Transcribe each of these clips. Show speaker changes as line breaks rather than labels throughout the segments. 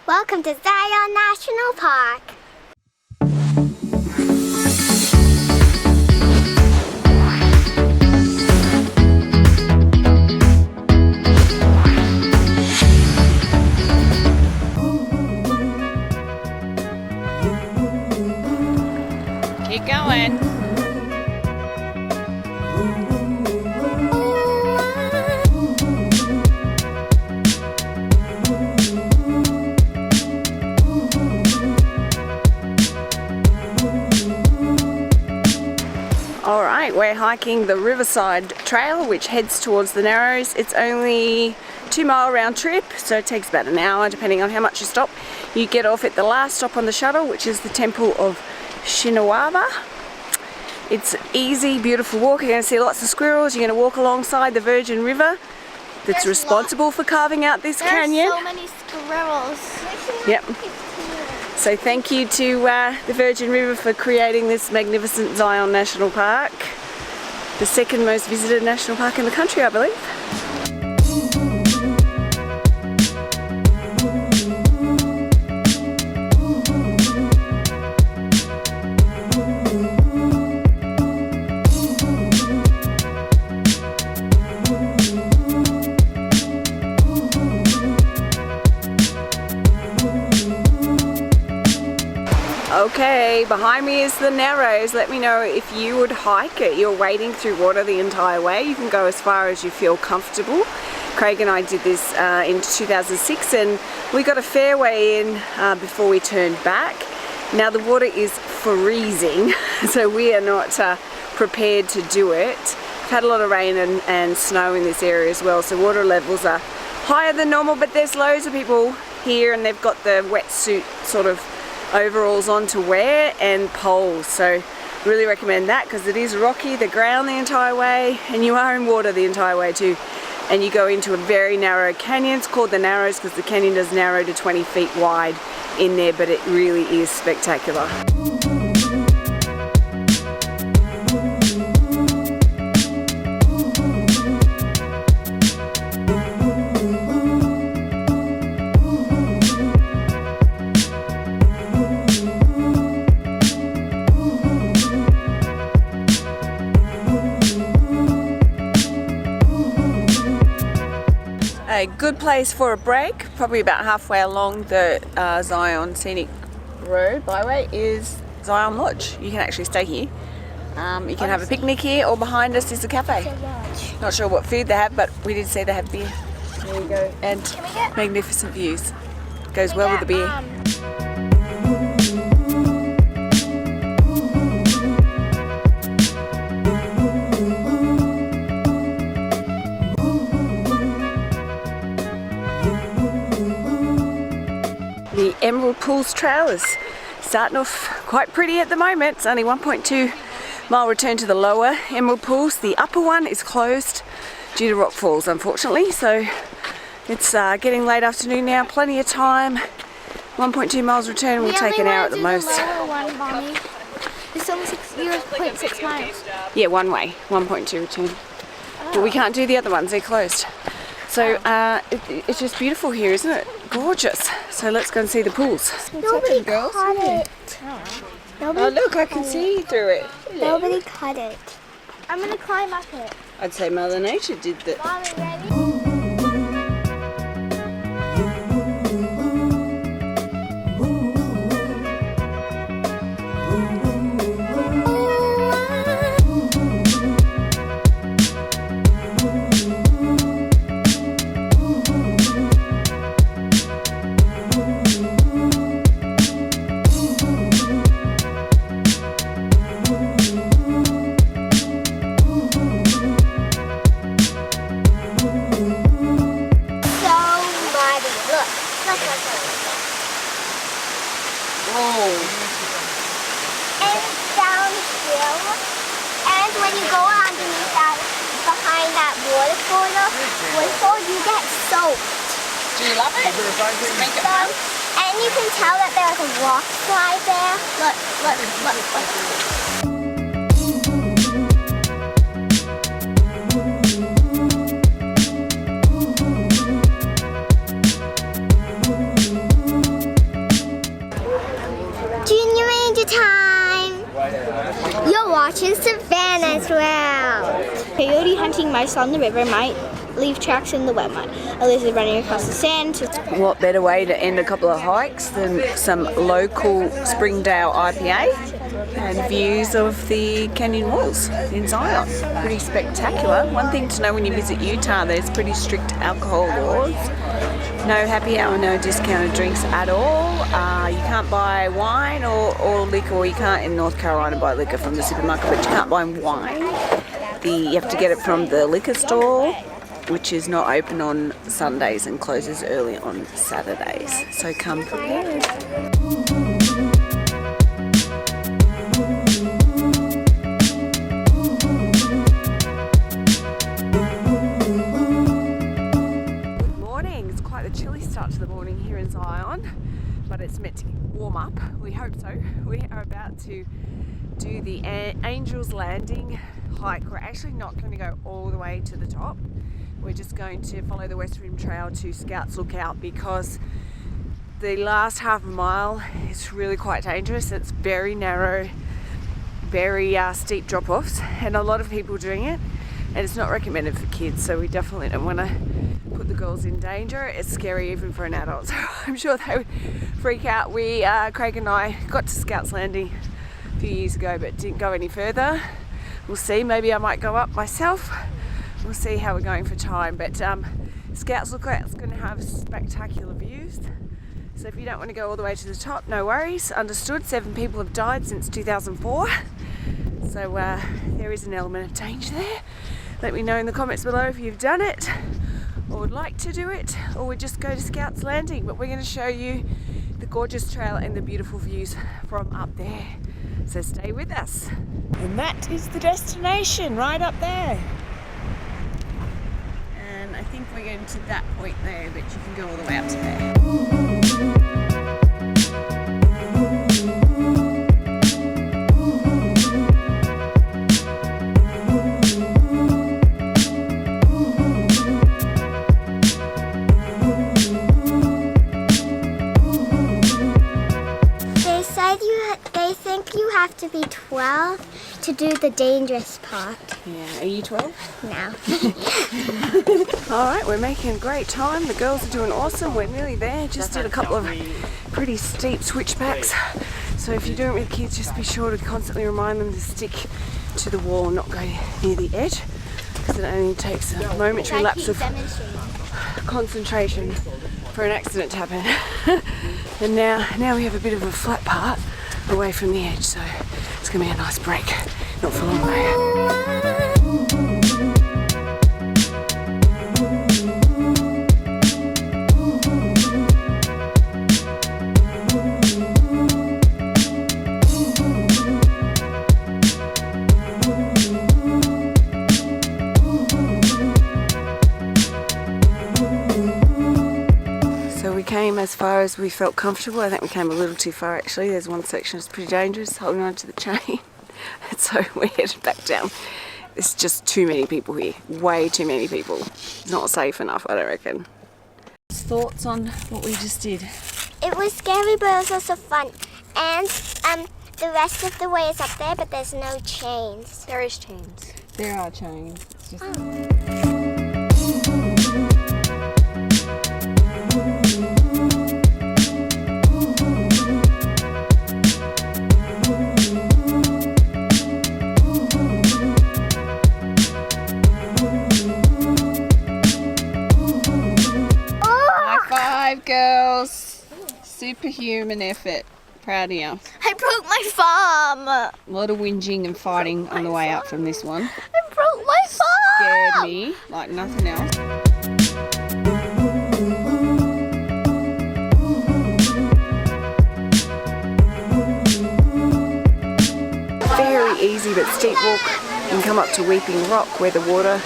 Welcome to Zion National Park.
Keep going. Alright, we're hiking the Riverside Trail, which heads towards the Narrows. It's only 2-mile round trip, so it takes about an hour depending on how much you stop. You get off at the last stop on the shuttle, which is the Temple of Shinawaba. It's easy, beautiful walk. You're going to see lots of squirrels. You're going to walk alongside the Virgin River that's responsible for carving out this canyon.
There's so many squirrels.
Yep. So thank you to the Virgin River for creating this magnificent Zion National Park. The second most visited national park in the country, I believe. Okay, behind me is the Narrows. Let me know if you would hike it. You're wading through water the entire way. You can go as far as you feel comfortable. Craig and I did this in 2006 and we got a fair way in before we turned back. Now the water is freezing, so we are not prepared to do it. We've had a lot of rain and snow in this area as well, so water levels are higher than normal, but there's loads of people here and they've got the wetsuit sort of overalls on to wear and poles, so really recommend that because it is rocky, the ground the entire way, and you are in water the entire way too, and you go into a very narrow canyon. It's called the Narrows because the canyon does narrow to 20 feet wide in there, but it really is spectacular. A good place for a break, probably about halfway along the Zion Scenic Road Byway, is Zion Lodge. You can actually stay here. You can have a picnic here, or behind us is the cafe. Not sure what food they have, but we did say they have beer. There you go. And magnificent views. Goes well with the beer. The Emerald Pools Trail is starting off quite pretty at the moment. It's only 1.2-mile return to the lower Emerald Pools. The upper one is closed due to rock falls, unfortunately. So it's getting late afternoon now, plenty of time. 1.2 miles return will take an hour at the most.
The lower one, Mommy. It's only 0.6 miles.
Yeah, one way, 1.2 return. But we can't do the other ones, they're closed. So it's just beautiful here, isn't it? Gorgeous. So let's go and see the pools.
Nobody cut it.
Oh look, I can see through it. Hello.
Nobody cut it. I'm going to climb up it.
I'd say Mother Nature did that.
Mommy, ready? Waterfall, you get soaked.
Do you love it? Does it make it fun?
And you can tell that there's a rock slide there. Look. watching Savannah as well. Coyote hunting mice on the river might leave tracks in the wet mud. A lizard running across the sand.
What better way to end a couple of hikes than some local Springdale IPA and views of the canyon walls in Zion. Pretty spectacular. One thing to know when you visit Utah, there's pretty strict alcohol laws. No happy hour, no discounted drinks at all. You can't buy wine or liquor, or you can't in North Carolina buy liquor from the supermarket, but you can't buy wine. You have to get it from the liquor store, which is not open on Sundays and closes early on Saturdays. So come prepared. Good morning. It's quite a chilly start to the morning here in Zion, but it's meant to warm up. We hope so. We are about to do the Angel's Landing hike. We're actually not going to go all the way to the top. We're just going to follow the West Rim Trail to Scouts Lookout because the last half a mile is really quite dangerous. It's very narrow, very steep drop-offs, and a lot of people doing it, and it's not recommended for kids, so we definitely don't want to put the girls in danger. It's scary even for an adult, so I'm sure they would freak out. Craig and I got to Scouts Landing a few years ago but didn't go any further. We'll see, maybe I might go up myself. We'll see how we're going for time, but Scouts Lookout's going to have spectacular views. So if you don't want to go all the way to the top, no worries, understood. 7 people have died since 2004. So there is an element of danger there. Let me know in the comments below if you've done it or would like to do it, or would just go to Scouts Landing. But we're going to show you the gorgeous trail and the beautiful views from up there. So stay with us. And that is the destination right up there. I think we're getting to that point there, but you can go all the way up to there.
They think you have to be 12 to do the dangerous part.
Yeah, are you 12?
No.
Alright, we're making great time. The girls are doing awesome. We're nearly there. Just did a couple of pretty steep switchbacks. So if you're doing it with kids, just be sure to constantly remind them to stick to the wall and not go near the edge, because it only takes a momentary lapse of concentration for an accident to happen. And now we have a bit of a flat part away from the edge, so it's going to be a nice break. Not for long though. Came as far as we felt comfortable. I think we came a little too far actually. There's one section that's pretty dangerous, holding on to the chain. And so we're headed back down. There's just too many people here. Way too many people. It's not safe enough, I don't reckon. Thoughts on what we just did?
It was scary, but it was also fun. And the rest of the way is up there, but there's no chains.
There is chains.
There are chains. It's just girls. Superhuman effort. Proud of you.
I broke my farm.
A lot of whinging and fighting on the way up from this one.
I broke my farm.
Scared me like nothing else. Very easy but steep walk. You can come up to Weeping Rock where the water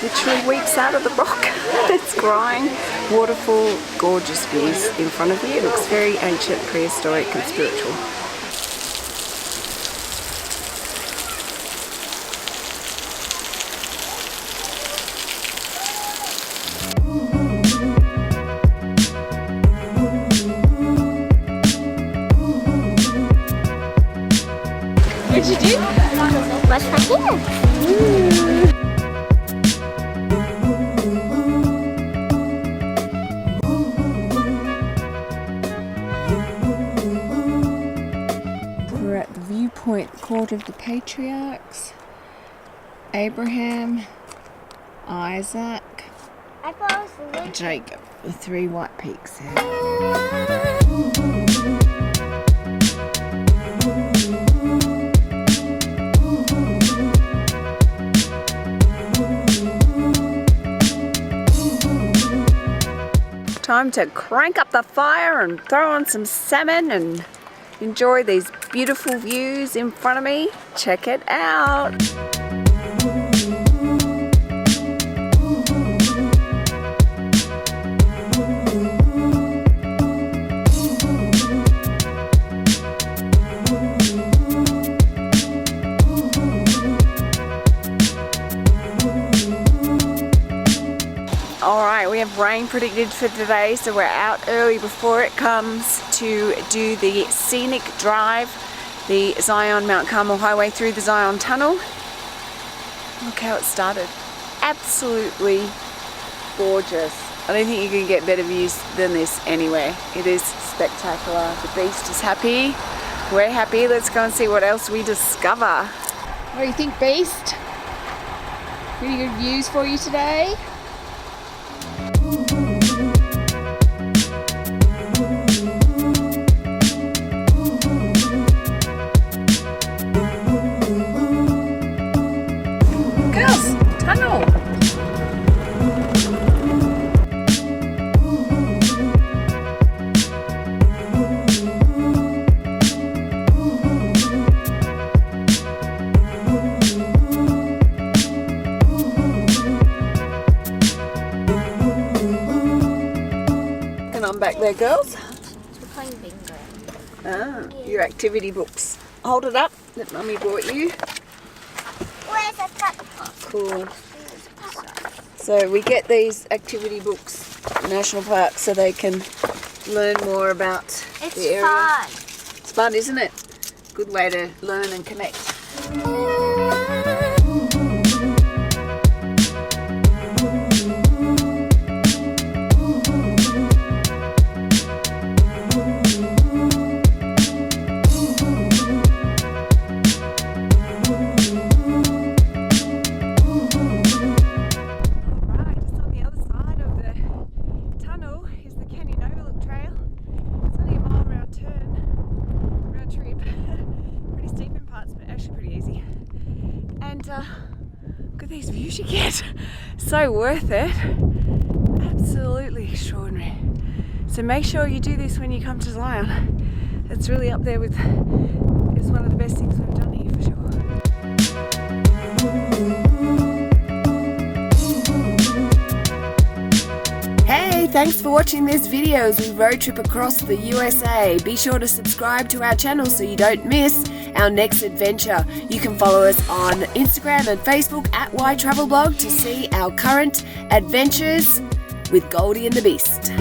literally weeps out of the rock. It's crying. Waterfall, gorgeous views in front of you. It looks very ancient, prehistoric and spiritual.
What'd you do? bus right here.
We're at the Viewpoint Court of the Patriarchs. Abraham, Isaac, Jacob, the 3 white peaks there. Time to crank up the fire and throw on some salmon and enjoy these beautiful views in front of me. Check it out. Alright, we have rain predicted for today, so we're out early before it comes to do the scenic drive, the Zion Mount Carmel Highway through the Zion Tunnel. Look how it started. Absolutely gorgeous. I don't think you can get better views than this anywhere. It is spectacular. The beast is happy. We're happy. Let's go and see what else we discover. What do you think, Beast? Pretty good views for you today? Tunnel. And I'm back there, girls.
We're playing bingo.
Ah, your activity books. Hold it up that Mummy brought you.
Where's the cup?
Oh, cool. So we get these activity books at National Park so they can learn more about the area.
Fun.
It's fun, isn't it? Good way to learn and connect. Look at these views you get. So worth it. Absolutely extraordinary. So make sure you do this when you come to Zion. It's really up there with, it's one of the best things we've done here for sure. Hey, thanks for watching this video as we road trip across the USA. Be sure to subscribe to our channel so you don't miss our next adventure. You can follow us on Instagram and Facebook at YTravelBlog to see our current adventures with Goldie and the Beast.